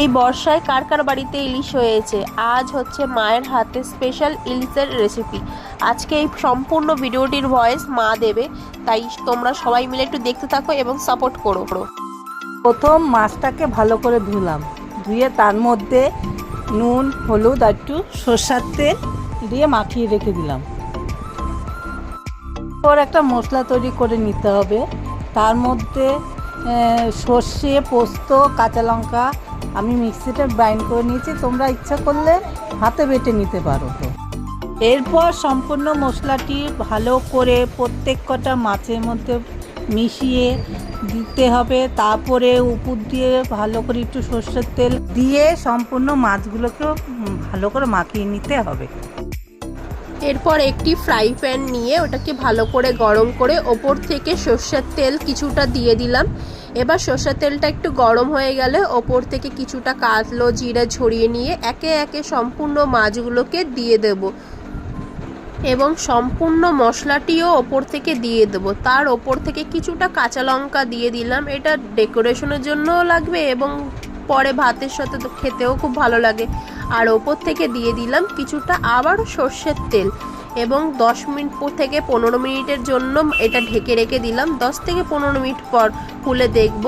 এই বর্ষায় কার কার বাড়িতে ইলিশ হয়েছে? আজ হচ্ছে মায়ের হাতে স্পেশাল ইলিশের রেসিপি। আজকে এই সম্পূর্ণ ভিডিওটির ভয়েস মা দেবে, তাই তোমরা সবাই মিলে একটু দেখতে থাকো এবং সাপোর্ট করো। প্রথম মাছটাকে ভালো করে ধুলাম, ধুয়ে তার মধ্যে নুন, হলুদ আর একটু সরষের তেল দিয়ে মাখিয়ে রেখে দিলাম। পর একটা মশলা তৈরি করে নিতে হবে। তার মধ্যে সর্ষে, পোস্ত, কাঁচা লঙ্কা আমি মিক্সিতে গ্রাইন্ড করে নিয়েছি, তোমরা ইচ্ছা করলে হাতে বেটে নিতে পারো। এরপর সম্পূর্ণ মশলাটি ভালো করে প্রত্যেক কটা মাছের মধ্যে মিশিয়ে দিতে হবে। তারপরে উপর দিয়ে ভালো করে একটু সরষের তেল দিয়ে সম্পূর্ণ মাছগুলোকেও ভালো করে মাখিয়ে নিতে হবে। এরপর একটি ফ্রাই প্যান নিয়ে ওটাকে ভালো করে গরম করে ওপর থেকে সর্ষের তেল কিছুটা দিয়ে দিলাম। এবার সর্ষের তেলটা একটু গরম হয়ে গেলে ওপর থেকে কিছুটা কালো জিরা ছড়িয়ে নিয়ে একে একে সম্পূর্ণ মাছগুলোকে দিয়ে দেব এবং সম্পূর্ণ মশলাটিও ওপর থেকে দিয়ে দেবো। তার ওপর থেকে কিছুটা কাঁচা লঙ্কা দিয়ে দিলাম, এটা ডেকোরেশনের জন্যও লাগবে এবং পরে ভাতের সাথে তো খেতেও খুব ভালো লাগে। আর ওপর থেকে দিয়ে দিলাম কিছুটা আবার সর্ষের তেল এবং 10 মিনিট থেকে 15 মিনিটের জন্য এটা ঢেকে রেখে দিলাম। 10 থেকে 15 মিনিট পর খুলে দেখব